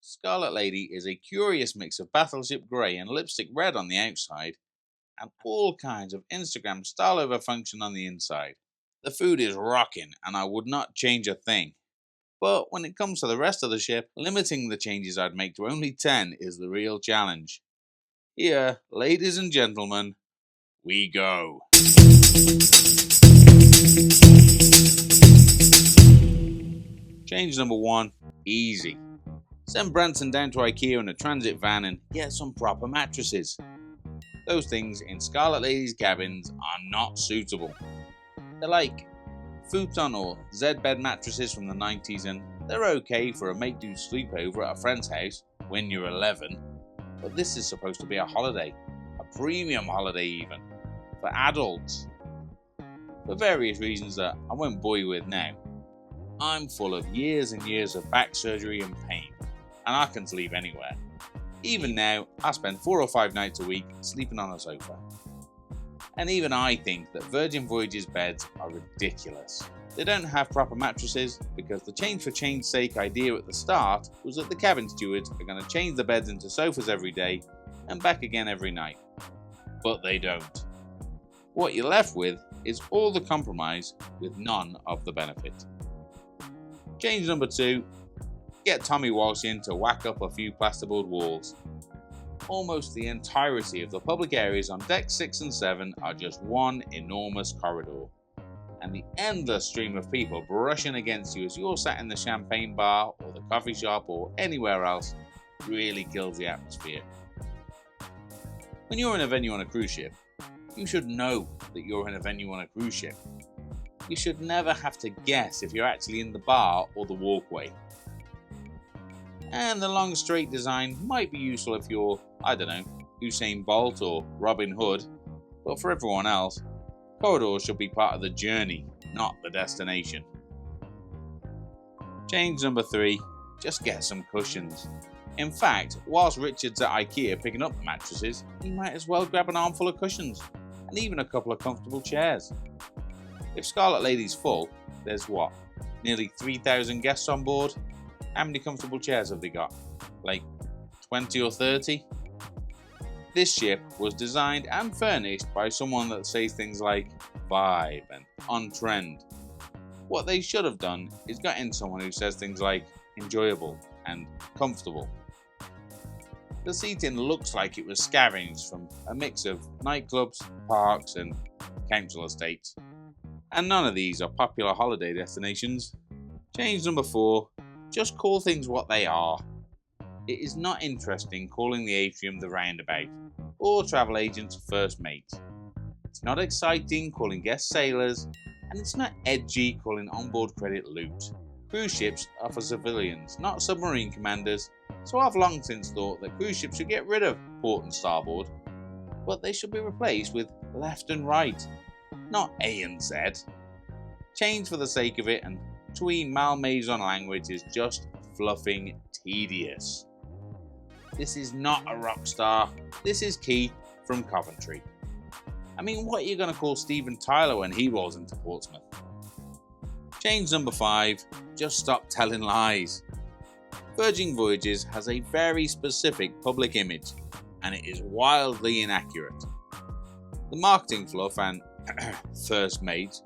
Scarlet Lady is a curious mix of battleship grey and lipstick red on the outside, and all kinds of Instagram style over function on the inside. The food is rocking, and I would not change a thing. But when it comes to the rest of the ship, limiting the changes I'd make to only 10 is the real challenge. Here, ladies and gentlemen, we go. Change number 1, easy. Send Branson down to IKEA in a transit van and get some proper mattresses. Those things in Scarlet Lady's cabins are not suitable. They're like futon or Z-bed mattresses from the 90s, and they're okay for a make-do sleepover at a friend's house when you're 11. But this is supposed to be a holiday, a premium holiday even, for adults. For various reasons that I won't bore you with now, I'm full of years and years of back surgery and pain, and I can sleep anywhere. Even now, I spend 4 or 5 nights a week sleeping on a sofa. And even I think that Virgin Voyages beds are ridiculous. They don't have proper mattresses because the change for change's sake idea at the start was that the cabin stewards are going to change the beds into sofas every day and back again every night. But they don't. What you're left with is all the compromise with none of the benefit. Change number 2. Get Tommy Walsh in to whack up a few plasterboard walls. Almost the entirety of the public areas on decks 6 and 7 are just one enormous corridor, and the endless stream of people brushing against you as you're sat in the champagne bar or the coffee shop or anywhere else really kills the atmosphere. When you're in a venue on a cruise ship, you should know that you're in a venue on a cruise ship. You should never have to guess if you're actually in the bar or the walkway. And the long straight design might be useful if you're, Usain Bolt or Robin Hood, but for everyone else, corridors should be part of the journey, not the destination. Change number 3, just get some cushions. In fact, whilst Richard's at IKEA picking up the mattresses, he might as well grab an armful of cushions, and even a couple of comfortable chairs. If Scarlet Lady's full, there's nearly 3,000 guests on board? How many comfortable chairs have they got? Like 20 or 30? This ship was designed and furnished by someone that says things like vibe and on trend. What they should have done is got in someone who says things like enjoyable and comfortable. The seating looks like it was scavenged from a mix of nightclubs, parks and council estates. And none of these are popular holiday destinations. Change number 4. Just call things what they are. It is not interesting calling the atrium the roundabout, or travel agents first mate. It's not exciting calling guests sailors, and it's not edgy calling onboard credit loot. Cruise ships are for civilians, not submarine commanders, so I've long since thought that cruise ships should get rid of port and starboard, but they should be replaced with left and right, not A and Z. Change for the sake of it, and twee Malmaison language is just fluffing tedious. This is not a rock star. This is Keith from Coventry. I mean, what are you going to call Steven Tyler when he rolls into Portsmouth? Change number 5. Just stop telling lies. Virgin Voyages has a very specific public image, and it is wildly inaccurate. The marketing fluff and first mate,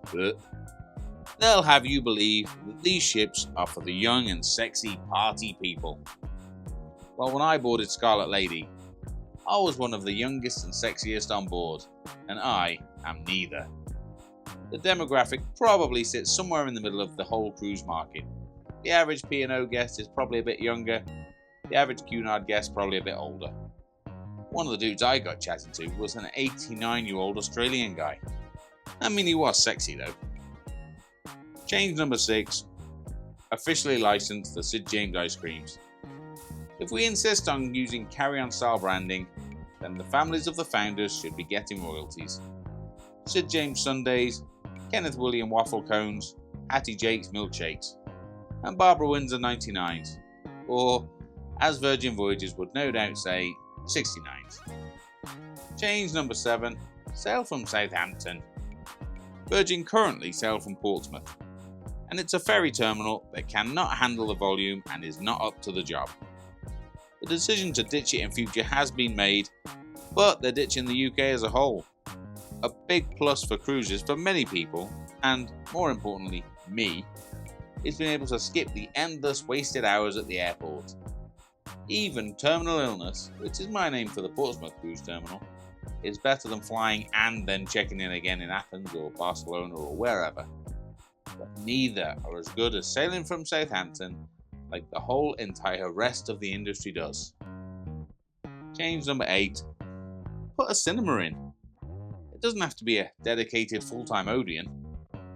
they'll have you believe that these ships are for the young and sexy party people. Well, when I boarded Scarlet Lady, I was one of the youngest and sexiest on board, and I am neither. The demographic probably sits somewhere in the middle of the whole cruise market. The average P&O guest is probably a bit younger, the average Cunard guest probably a bit older. One of the dudes I got chatting to was an 89-year-old Australian guy. I mean, he was sexy though. Change number 6. Officially licensed the Sid James ice creams. If we insist on using carry-on style branding, then the families of the founders should be getting royalties. Sid James sundaes, Kenneth William waffle cones, Hattie Jake's milkshakes, and Barbara Windsor 99s, or, as Virgin Voyages would no doubt say, 69s. Change number 7. Sail from Southampton. Virgin currently sail from Portsmouth, and it's a ferry terminal that cannot handle the volume and is not up to the job. The decision to ditch it in future has been made, but they're ditching the UK as a whole. A big plus for cruises for many people, and more importantly, me, is being able to skip the endless wasted hours at the airport. Even terminal illness, which is my name for the Portsmouth cruise terminal, is better than flying and then checking in again in Athens or Barcelona or wherever. But neither are as good as sailing from Southampton like the whole entire rest of the industry does. Change number 8. Put a cinema in. It doesn't have to be a dedicated full-time Odeon.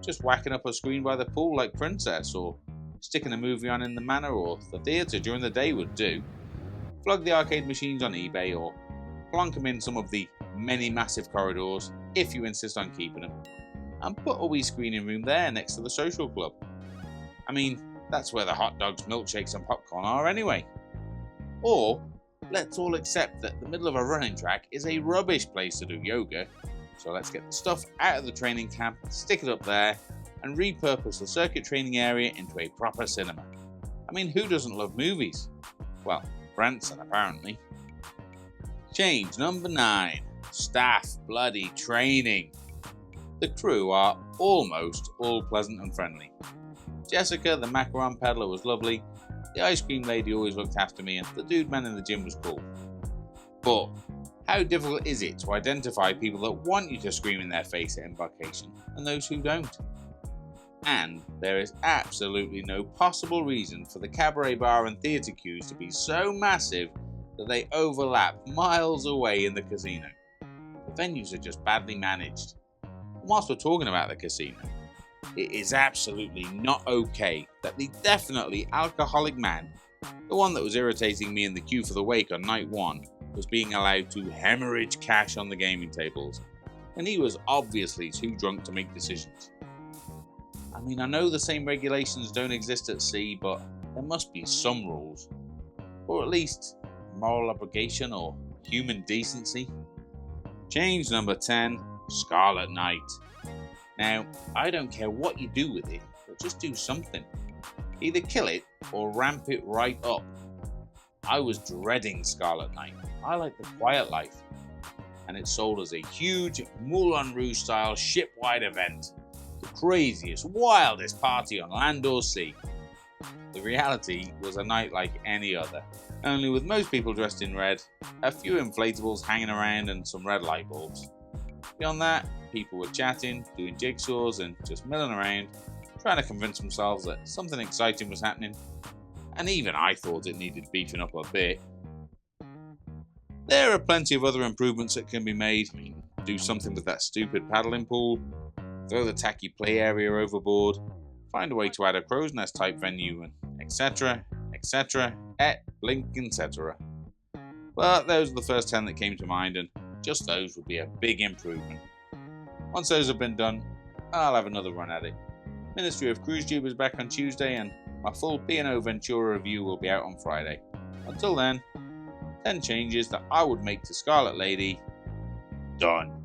Just whacking up a screen by the pool like Princess, or sticking a movie on in the manor or the theatre during the day would do. Plug the arcade machines on eBay or plonk them in some of the many massive corridors if you insist on keeping them, and put a wee screening room there next to the social club. I mean, that's where the hot dogs, milkshakes and popcorn are anyway. Or let's all accept that the middle of a running track is a rubbish place to do yoga, so let's get the stuff out of the training camp, stick it up there, and repurpose the circuit training area into a proper cinema. I mean, who doesn't love movies? Well, Branson apparently. Change number 9. Staff bloody training. The crew are almost all pleasant and friendly. Jessica, the macaron peddler, was lovely, the ice cream lady always looked after me, and the dude man in the gym was cool. But how difficult is it to identify people that want you to scream in their face at embarkation and those who don't? And there is absolutely no possible reason for the cabaret bar and theatre queues to be so massive that they overlap miles away in the casino. The venues are just badly managed. And whilst we're talking about the casino, it is absolutely not okay that the definitely alcoholic man, the one that was irritating me in the queue for the wake on night 1, was being allowed to hemorrhage cash on the gaming tables, and he was obviously too drunk to make decisions. I mean, I know the same regulations don't exist at sea, but there must be some rules, or at least moral obligation or human decency. Change number 10. Scarlet Night. Now, I don't care what you do with it, but just do something. Either kill it or ramp it right up. I was dreading Scarlet Night. I like the quiet life. And it's sold as a huge Moulin Rouge style shipwide event. The craziest, wildest party on land or sea. The reality was a night like any other, only with most people dressed in red, a few inflatables hanging around and some red light bulbs. Beyond that, people were chatting, doing jigsaws and just milling around, trying to convince themselves that something exciting was happening, and even I thought it needed beefing up a bit. There are plenty of other improvements that can be made. I mean, do something with that stupid paddling pool, throw the tacky play area overboard, find a way to add a crow's nest type venue, and etc, etc, et blink, etc. But those are the first 10 that came to mind, and just those would be a big improvement. Once those have been done, I'll have another run at it. Ministry of CruiseTube is back on Tuesday, and my full P&O Ventura review will be out on Friday. Until then, 10 changes that I would make to Scarlet Lady. Done.